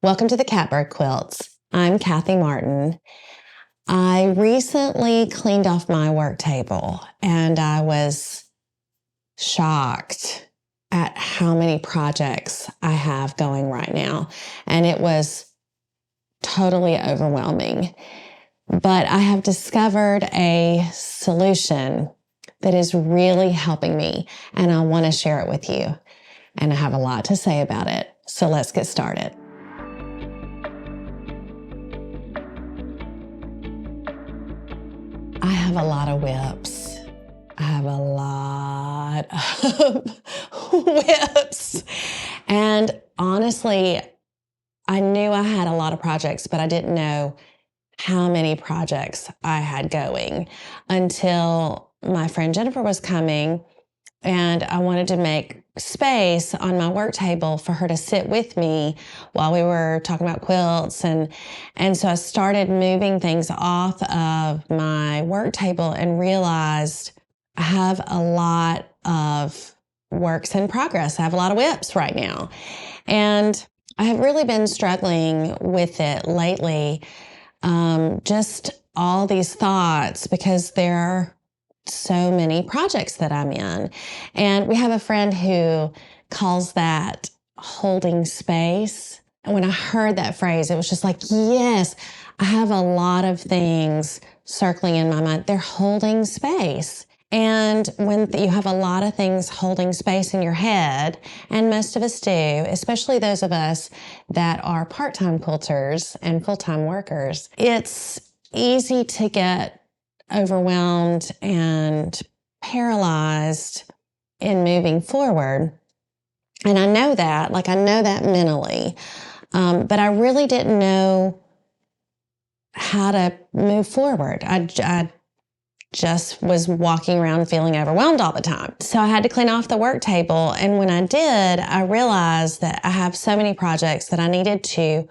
Welcome to the Catbird Quilts. I'm Kathy Martin. I recently cleaned off my work table and I was shocked at how many projects I have going right now. And it was totally overwhelming. But I have discovered a solution that is really helping me, and I want to share it with you. And I have a lot to say about it. So let's get started. I have a lot of whips. I have a lot of whips. And honestly, I knew I had a lot of projects, but I didn't know how many projects I had going until my friend Jennifer was coming, and I wanted to make space on my work table for her to sit with me while we were talking about quilts. And so I started moving things off of my work table and realized I have a lot of works in progress. I have a lot of whips right now. And I have really been struggling with it lately. Just all these thoughts because there are so many projects that I'm in. And we have a friend who calls that holding space. And when I heard that phrase, it was just like, yes, I have a lot of things circling in my mind. They're holding space. And when you have a lot of things holding space in your head, and most of us do, especially those of us that are part-time quilters and full-time workers, it's easy to get overwhelmed and paralyzed in moving forward. And I know that mentally, but I really didn't know how to move forward. I just was walking around feeling overwhelmed all the time. So I had to clean off the work table. And when I did, I realized that I have so many projects that I needed to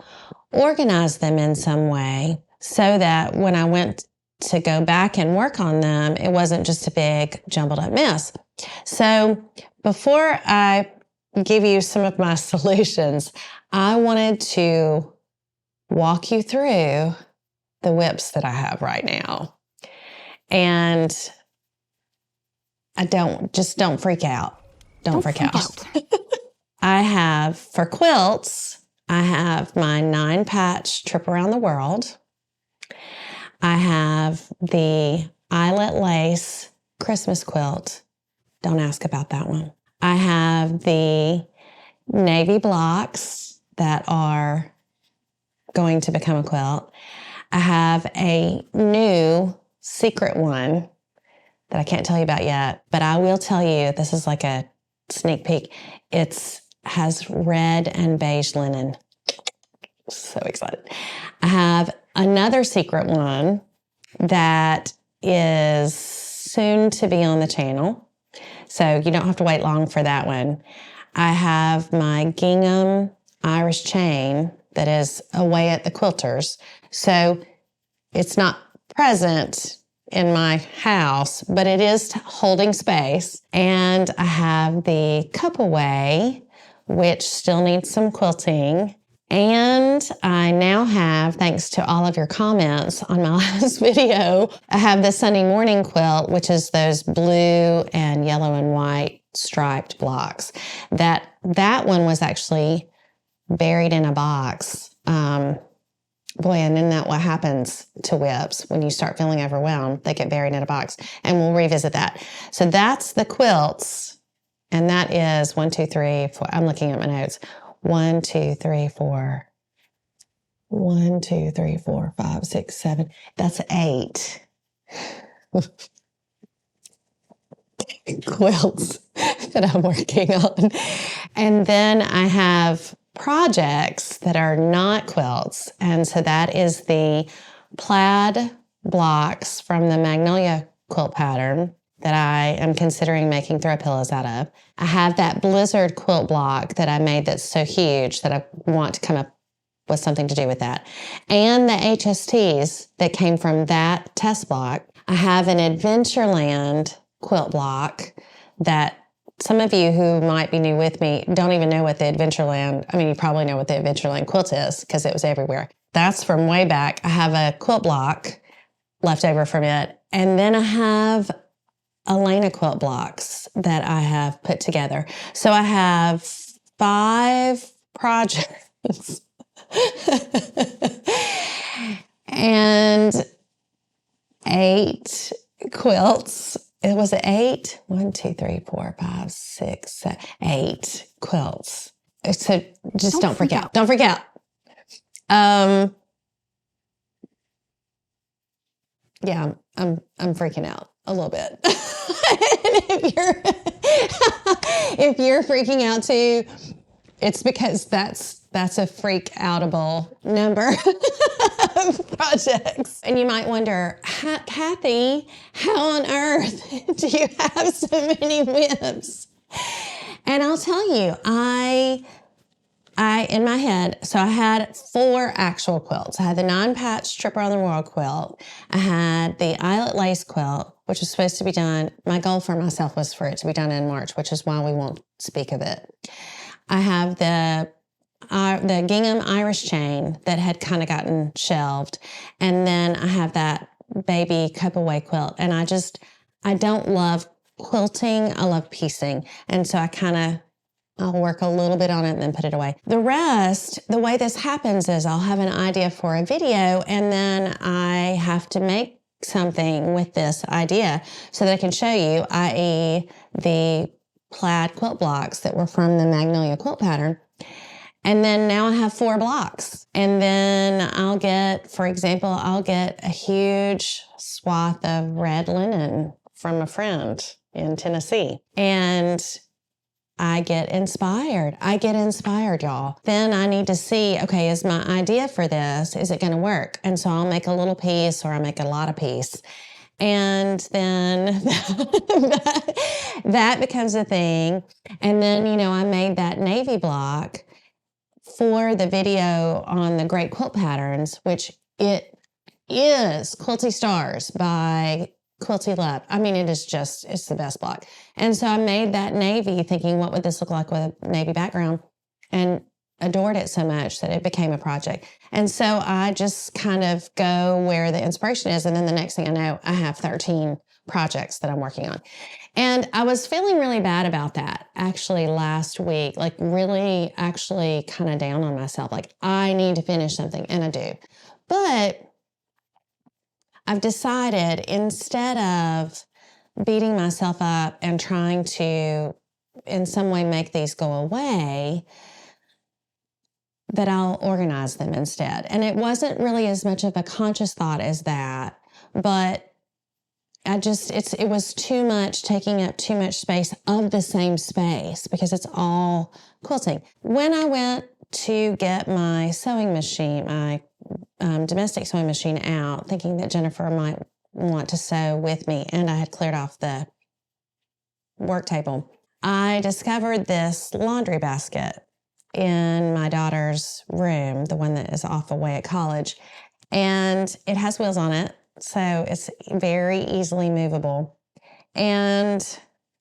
organize them in some way so that when I went to go back and work on them, it wasn't just a big jumbled up mess. So before I give you some of my solutions, I wanted to walk you through the whips that I have right now. And don't freak out. Don't freak out. I have, for quilts, I have my 9-patch trip around the world. I have the eyelet lace Christmas quilt. Don't ask about that one. I have the navy blocks that are going to become a quilt. I have a new secret one that I can't tell you about yet, but I will tell you, this is like a sneak peek. It has red and beige linen. So excited. I have another secret one that is soon to be on the channel. So you don't have to wait long for that one. I have my gingham Irish chain that is away at the quilters. So it's not present in my house, but it is holding space. And I have the cup away, which still needs some quilting. And I now have, thanks to all of your comments on my last video, I have the Sunday morning quilt, which is those blue and yellow and white striped blocks. That one was actually buried in a box. Boy, and isn't that what happens to whips when you start feeling overwhelmed? They get buried in a box, and we'll revisit that. So that's the quilts, and that is 1, 2, 3, 4. I'm looking at my notes. 1, 2, 3, 4. 1, 2, 3, 4, 5, 6, 7. That's 8 quilts that I'm working on. And then I have projects that are not quilts. And so that is the plaid blocks from the Magnolia quilt pattern that I am considering making throw pillows out of. I have that blizzard quilt block that I made that's so huge that I want to come up with something to do with that. And the HSTs that came from that test block. I have an Adventureland quilt block that some of you who might be new with me don't even know what the Adventureland, I mean, you probably know what the Adventureland quilt is because it was everywhere. That's from way back. I have a quilt block left over from it. And then I have Elena quilt blocks that I have put together. So I have 5 projects and 8 quilts. It was 8. 1, 2, 3, 4, 5, 6, 7, 8 quilts. So just don't freak out. Don't freak out. Yeah, I'm freaking out a little bit. if you're freaking out too, it's because that's a freak outable number of projects. And you might wonder, Kathy, how on earth do you have so many whims? And I'll tell you, I in my head, so I had 4 actual quilts. I had the 9-patch Trip Around the World quilt. I had the Eyelet Lace quilt, which was supposed to be done. My goal for myself was for it to be done in March, which is why we won't speak of it. I have the gingham Irish chain that had kind of gotten shelved. And then I have that baby cut-away quilt. And I don't love quilting. I love piecing. And so I'll work a little bit on it and then put it away. The rest, the way this happens is I'll have an idea for a video and then I have to make something with this idea so that I can show you, i.e. the plaid quilt blocks that were from the Magnolia quilt pattern. And then now I have 4 blocks. And then I'll get a huge swath of red linen from a friend in Tennessee. And I get inspired, y'all. Then I need to see, okay, is my idea for this, is it going to work? And so I'll make a little piece or I make a lot of piece. And then that becomes a thing. And then, I made that navy block for the video on the Great Quilt Patterns, which it is Quilty Stars by Quilty Love. I mean, it's the best block. And so I made that navy thinking, what would this look like with a navy background? And adored it so much that it became a project. And so I just kind of go where the inspiration is. And then the next thing I know, I have 13 projects that I'm working on. And I was feeling really bad about that actually last week, like really actually kind of down on myself. Like I need to finish something, and I do. But I've decided instead of beating myself up and trying to in some way make these go away, that I'll organize them instead. And it wasn't really as much of a conscious thought as that, but it was too much, taking up too much space of the same space because it's all quilting. When I went to get my sewing machine, my domestic sewing machine out, thinking that Jennifer might want to sew with me, and I had cleared off the work table, I discovered this laundry basket in my daughter's room, the one that is off away at college, and it has wheels on it, so it's very easily movable. And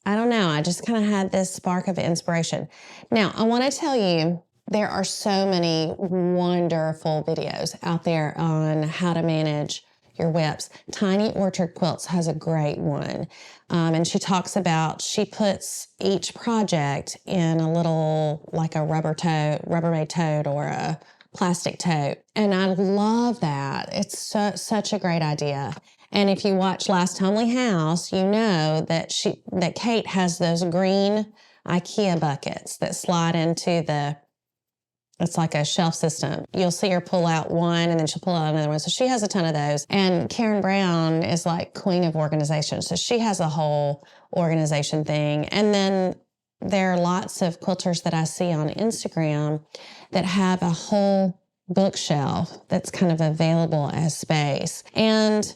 I don't know, I just kind of had this spark of inspiration. Now, I want to tell you, there are so many wonderful videos out there on how to manage your whips. Tiny Orchard Quilts has a great one. And she talks about, she puts each project in a little, like a Rubbermaid tote or a plastic tote. And I love that. It's such a great idea. And if you watch Last Homely House, you know that Kate has those green IKEA buckets that slide into it's like a shelf system. You'll see her pull out one and then she'll pull out another one. So she has a ton of those. And Karen Brown is like queen of organization. So she has a whole organization thing. And then there are lots of quilters that I see on Instagram that have a whole bookshelf that's kind of available as space. And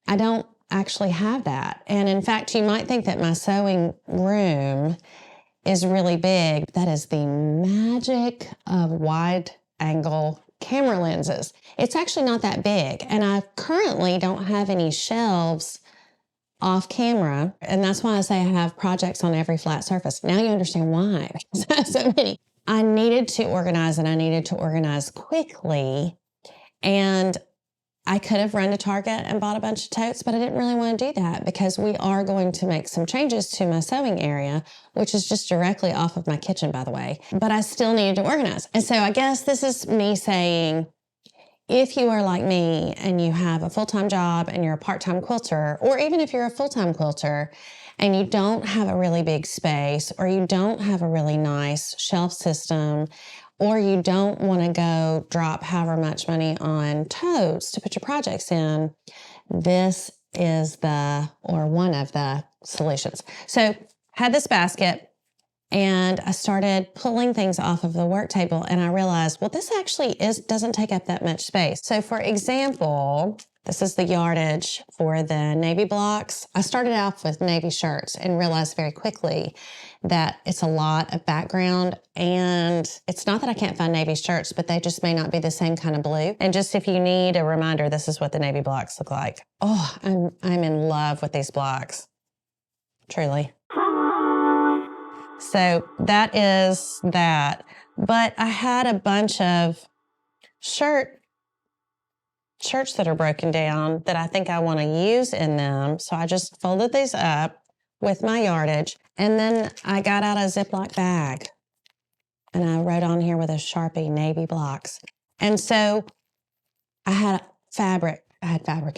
I don't actually have that. And in fact, you might think that my sewing room is really big. That is the magic of wide angle camera lenses. It's actually not that big. And I currently don't have any shelves off camera. And that's why I say I have projects on every flat surface. Now you understand why, because I have so many. I needed to organize, and I needed to organize quickly. And I could have run to Target and bought a bunch of totes, but I didn't really want to do that because we are going to make some changes to my sewing area, which is just directly off of my kitchen, by the way. But I still needed to organize. And so I guess this is me saying, if you are like me and you have a full-time job and you're a part-time quilter, or even if you're a full-time quilter and you don't have a really big space, or you don't have a really nice shelf system, or you don't want to go drop however much money on totes to put your projects in, this is one of the solutions. So had this basket, and I started pulling things off of the work table, and I realized, well, this actually doesn't take up that much space. So for example, this is the yardage for the navy blocks. I started off with navy shirts and realized very quickly that it's a lot of background, and it's not that I can't find navy shirts, but they just may not be the same kind of blue. And just if you need a reminder, this is what the navy blocks look like. Oh, I'm in love with these blocks, truly. So that is that. But I had a bunch of shirts that are broken down that I think I want to use in them. So I just folded these up with my yardage, and then I got out a Ziploc bag, and I wrote on here with a Sharpie, navy blocks. And so I had fabric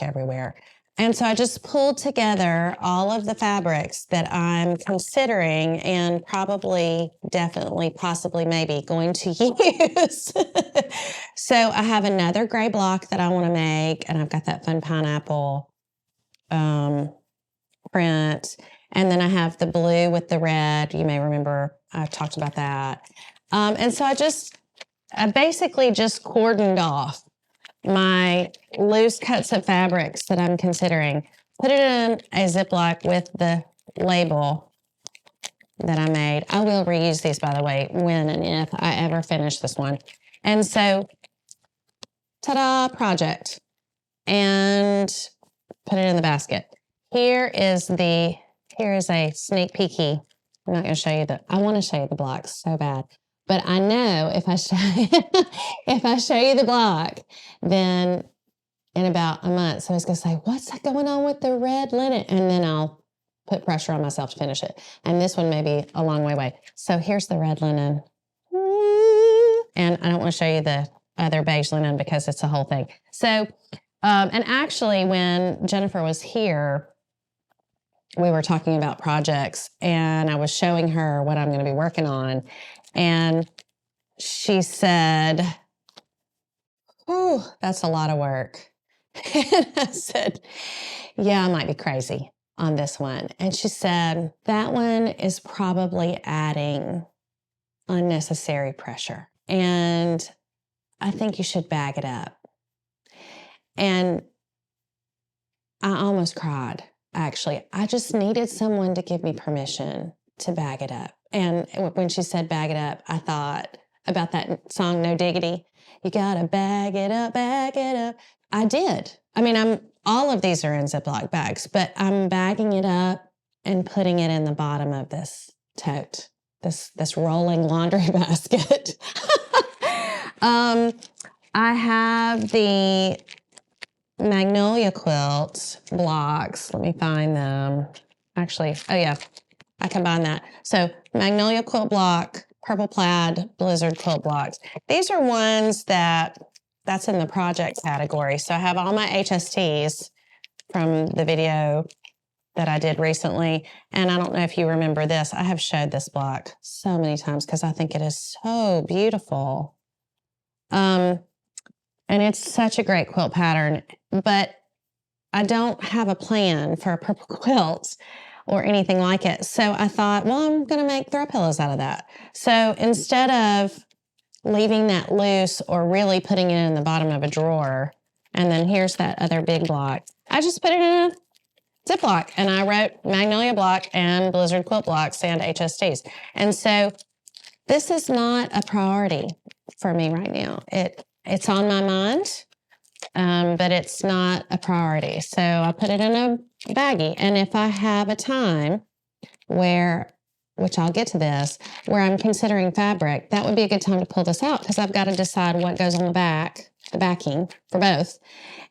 everywhere. And so I just pulled together all of the fabrics that I'm considering and probably, definitely, possibly, maybe going to use. So I have another gray block that I want to make, and I've got that fun pineapple print. And then I have the blue with the red. You may remember I talked about that. And so I basically just cordoned off my loose cuts of fabrics that I'm considering, put it in a Ziploc with the label that I made. I will reuse these, by the way, when and if I ever finish this one. And so, ta-da, project. And put it in the basket. Here is a sneak peeky. I'm not going to show you I want to show you the blocks so bad. But I know if I show you the block, then in about a month, somebody's going to say, what's that going on with the red linen? And then I'll put pressure on myself to finish it. And this one may be a long way away. So here's the red linen. And I don't want to show you the other beige linen because it's a whole thing. So, and actually when Jennifer was here, we were talking about projects, and I was showing her what I'm going to be working on. And she said, oh, that's a lot of work. And I said, yeah, I might be crazy on this one. And she said, that one is probably adding unnecessary pressure. And I think you should bag it up. And I almost cried, actually. I just needed someone to give me permission to bag it up. And when she said bag it up, I thought about that song, No Diggity. You gotta bag it up, bag it up. I did. I mean, all of these are in Ziploc bags, but I'm bagging it up and putting it in the bottom of this tote, this rolling laundry basket. I have the Magnolia Quilt blocks. Let me find them. Actually, oh yeah, I combined that. So Magnolia Quilt block, Purple Plaid, Blizzard Quilt blocks. These are ones that's in the project category. So I have all my HSTs from the video that I did recently. And I don't know if you remember this. I have showed this block so many times because I think it is so beautiful. And it's such a great quilt pattern, but I don't have a plan for a purple quilt or anything like it. So I thought, well, I'm going to make throw pillows out of that. So instead of leaving that loose or really putting it in the bottom of a drawer, and then here's that other big block, I just put it in a Ziploc, and I wrote Magnolia block and Blizzard quilt blocks and HSTs. And so this is not a priority for me right now. It's on my mind, but it's not a priority. So I put it in a baggy. And if I have a time where, which I'll get to this, where I'm considering fabric, that would be a good time to pull this out because I've got to decide what goes on the back, the backing for both,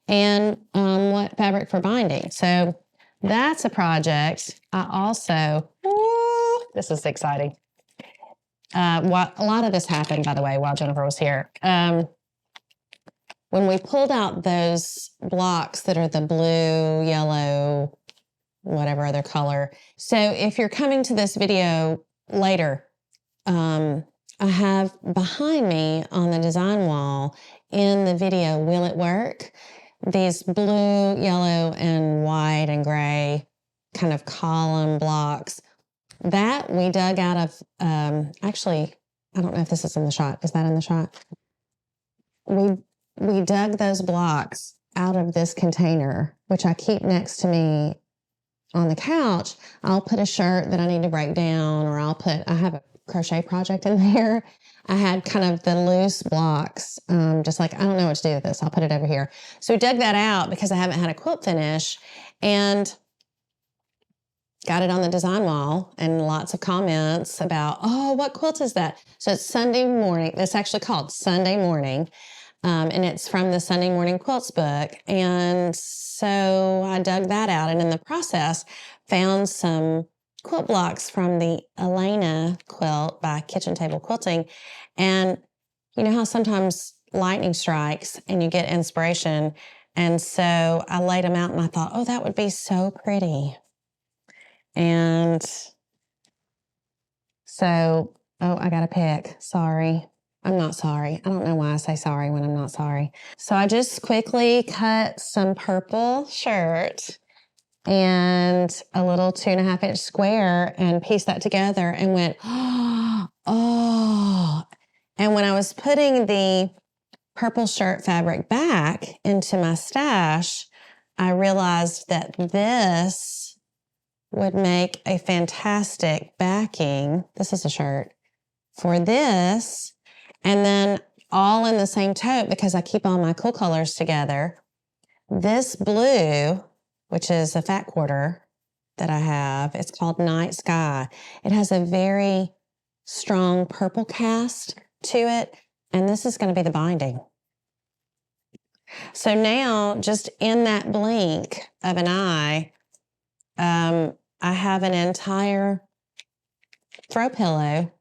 and what fabric for binding. So that's a project. I also, this is exciting. A lot of this happened, by the way, while Jennifer was here. When we pulled out those blocks that are the blue, yellow, whatever other color. So if you're coming to this video later, I have behind me on the design wall in the video, Will It Work? These blue, yellow, and white and gray kind of column blocks that we dug out of, actually, I don't know if this is in the shot. Is that in the shot? We dug those blocks out of this container, which I keep next to me on the couch. I'll put a shirt that I need to break down, or I have a crochet project in there. I had kind of the loose blocks, just like, I don't know what to do with this. I'll put it over here. So we dug that out because I haven't had a quilt finish and got it on the design wall, and lots of comments about, oh, what quilt is that? So it's Sunday Morning. It's actually called Sunday Morning. And it's from the Sunday Morning Quilts book. And so I dug that out, and in the process found some quilt blocks from the Elena quilt by Kitchen Table Quilting. And you know how sometimes lightning strikes and you get inspiration. And so I laid them out and I thought, oh, that would be so pretty. And so, oh, I got to pick. Sorry. I'm not sorry. I don't know why I say sorry when I'm not sorry. So I just quickly cut some purple shirt and a little 2.5-inch square and pieced that together and went, oh. And when I was putting the purple shirt fabric back into my stash, I realized that this would make a fantastic backing. This is a shirt for this. And then all in the same tote, because I keep all my cool colors together. This blue, which is a fat quarter that I have, it's called Night Sky. It has a very strong purple cast to it. And this is going to be the binding. So now, just in that blink of an eye, I have an entire throw pillow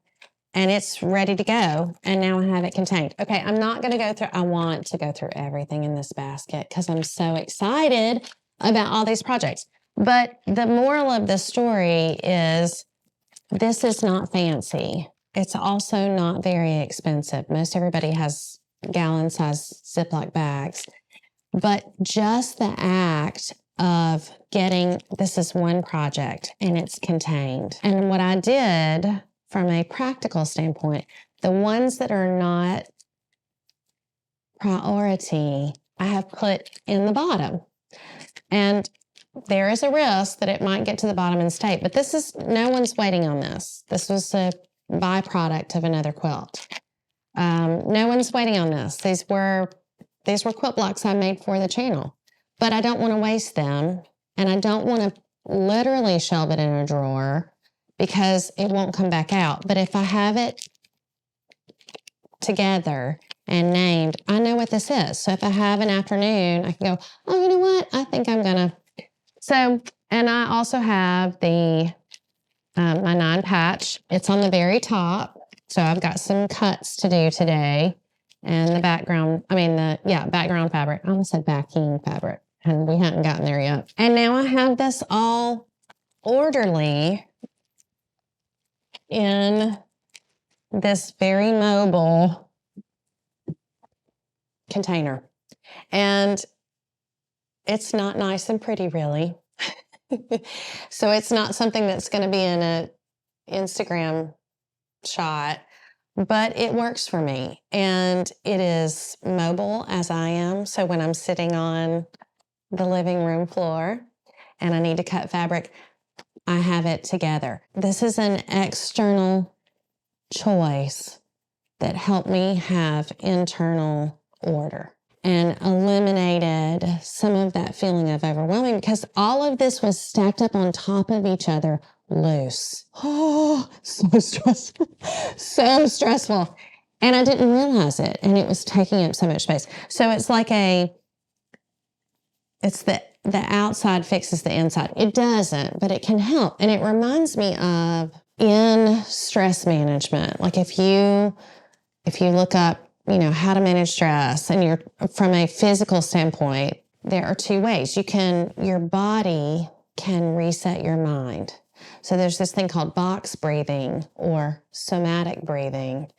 and it's ready to go. And now I have it contained. Okay, I'm not going to go through, I want to go through everything in this basket because I'm so excited about all these projects. But the moral of the story is this is not fancy. It's also not very expensive. Most everybody has gallon-sized Ziploc bags. But just the act of getting, this is one project and it's contained. And what I did from a practical standpoint, the ones that are not priority, I have put in the bottom. And there is a risk that it might get to the bottom and stay, but this is, no one's waiting on this. This was a byproduct of another quilt. No one's waiting on this. These were quilt blocks I made for the channel, but I don't want to waste them. And I don't want to literally shelve it in a drawer because it won't come back out. But if I have it together and named, I know what this is. So if I have an afternoon, I can go, oh, you know what? I think I'm going to. So, and I also have the, my 9 patch. It's on the very top. So I've got some cuts to do today. And the background, background fabric. I almost said backing fabric. And we hadn't gotten there yet. And now I have this all orderly in this very mobile container. And it's not nice and pretty, really. So it's not something that's going to be in an Instagram shot, but it works for me. And it is mobile as I am. So when I'm sitting on the living room floor and I need to cut fabric, I have it together. This is an external choice that helped me have internal order. and eliminated some of that feeling of overwhelming, because all of this was stacked up on top of each other, loose. Oh, so stressful. So stressful. And I didn't realize it, and it was taking up so much space. So it's like it's the outside fixes the inside. It doesn't, but it can help. And it reminds me of in stress management. Like if you look up, how to manage stress, and you're from a physical standpoint, there are two ways. Your body can reset your mind. So there's this thing called box breathing or somatic breathing.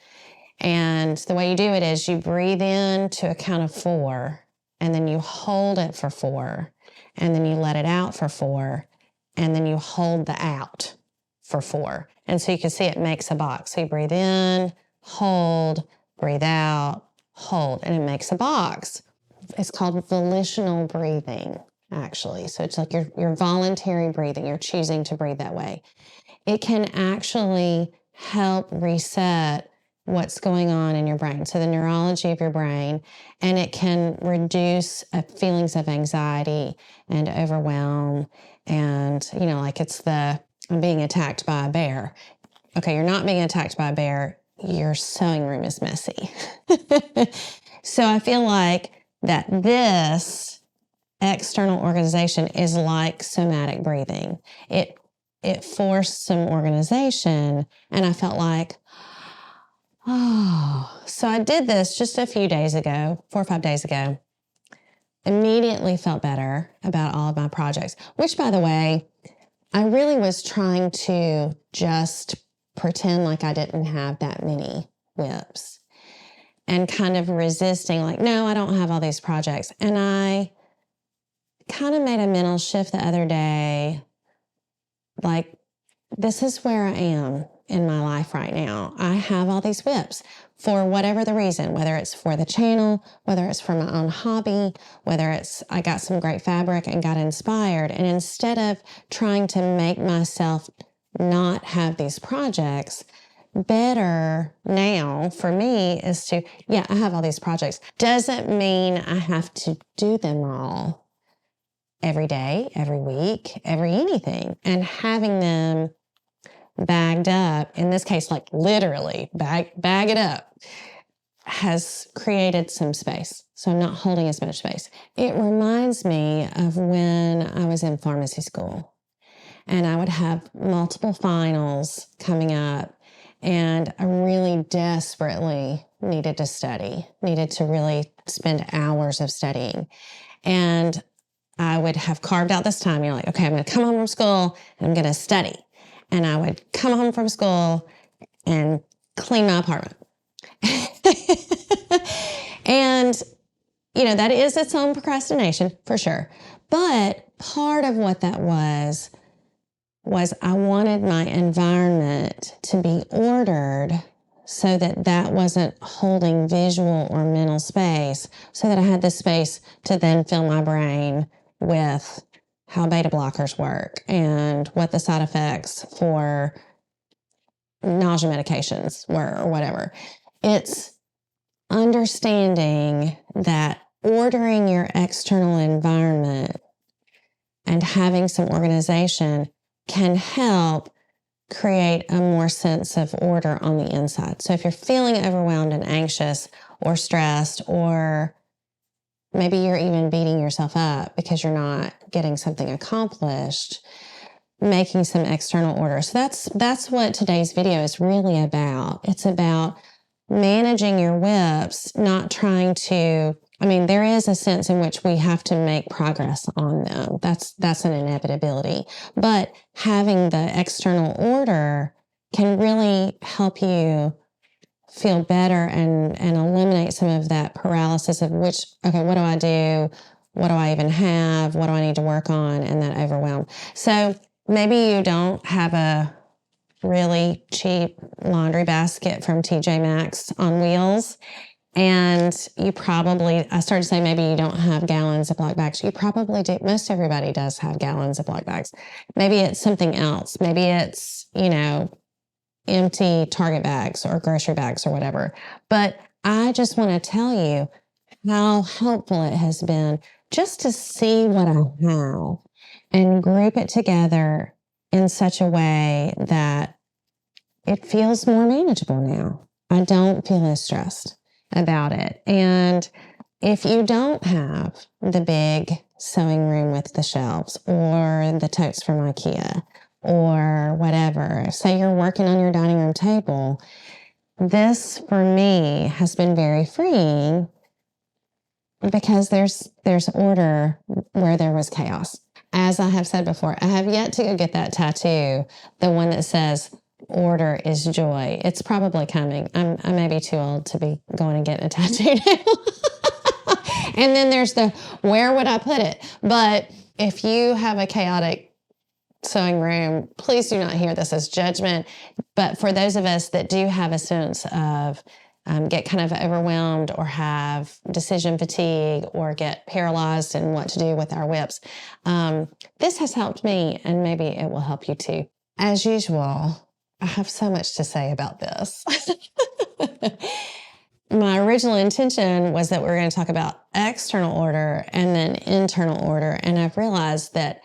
And the way you do it is you breathe in to a count of 4, and then you hold it for 4, and then you let it out for 4, and then you hold the out for 4. And so you can see it makes a box. So you breathe in, hold, breathe out, hold, and it makes a box. It's called volitional breathing, actually. So it's like your voluntary breathing. You're choosing to breathe that way. It can actually help reset what's going on in your brain. So the neurology of your brain, and it can reduce feelings of anxiety and overwhelm. And, like I'm being attacked by a bear. Okay, you're not being attacked by a bear. Your sewing room is messy. So I feel like that this external organization is like somatic breathing. It forced some organization, and I felt like, so I did this just a few days ago, 4 or 5 days ago. Immediately felt better about all of my projects, which, by the way, I really was trying to just pretend like I didn't have that many whips and kind of resisting, like, no, I don't have all these projects. And I kind of made a mental shift the other day, like, this is where I am in my life right now. I have all these whips for whatever the reason, whether it's for the channel, whether it's for my own hobby, whether it's I got some great fabric and got inspired. And instead of trying to make myself not have these projects, better now for me is to, I have all these projects. Doesn't mean I have to do them all every day, every week, every anything. And having them bagged up, in this case, like literally bag it up, has created some space. So I'm not holding as much space. It reminds me of when I was in pharmacy school and I would have multiple finals coming up, and I really desperately needed to study, needed to really spend hours of studying. And I would have carved out this time. You're like, okay, I'm going to come home from school and I'm going to study. And I would come home from school and clean my apartment. And, that is its own procrastination for sure. But part of what that was I wanted my environment to be ordered so that wasn't holding visual or mental space, so that I had the space to then fill my brain with how beta blockers work and what the side effects for nausea medications were or whatever. It's understanding that ordering your external environment and having some organization can help create a more sense of order on the inside. So if you're feeling overwhelmed and anxious or stressed, or maybe you're even beating yourself up because you're not getting something accomplished, making some external order. So that's what today's video is really about. It's about managing your whips, not trying to, there is a sense in which we have to make progress on them. That's an inevitability. But having the external order can really help you feel better and eliminate some of that paralysis of what do I do? What do I even have? What do I need to work on? And that overwhelm. So maybe you don't have a really cheap laundry basket from TJ Maxx on wheels. And you probably, I started to say maybe you don't have gallons of Ziploc bags. You probably do. Most everybody does have gallons of Ziploc bags. Maybe it's something else. Maybe it's, empty Target bags or grocery bags or whatever. But I just want to tell you, how helpful it has been just to see what I have and group it together in such a way that it feels more manageable now. I don't feel as stressed about it. And if you don't have the big sewing room with the shelves or the totes from IKEA or whatever, say you're working on your dining room table, this for me has been very freeing because there's order where there was chaos. As I have said before, I have yet to go get that tattoo, the one that says order is joy. It's probably coming. I may be too old to be going and getting a tattoo now. And then there's the where would I put it? But if you have a chaotic sewing room, please do not hear this as judgment. But for those of us that do have a sense of get kind of overwhelmed or have decision fatigue or get paralyzed in what to do with our whips, this has helped me, and maybe it will help you too. As usual, I have so much to say about this. My original intention was that we were going to talk about external order and then internal order, and I've realized that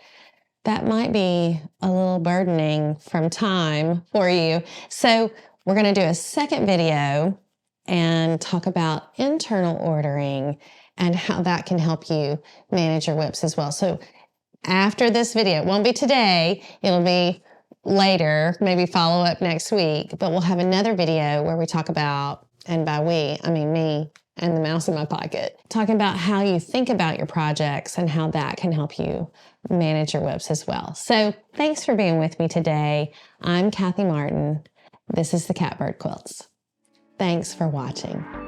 that might be a little burdening from time for you. So we're going to do a second video and talk about internal ordering and how that can help you manage your whips as well. So after this video, it won't be today, it'll be later, maybe follow up next week, but we'll have another video where we talk about, and by we, I mean me and the mouse in my pocket, talking about how you think about your projects and how that can help you manage your whips as well. So thanks for being with me today. I'm Kathy Martin. This is the Catbird Quilts. Thanks for watching.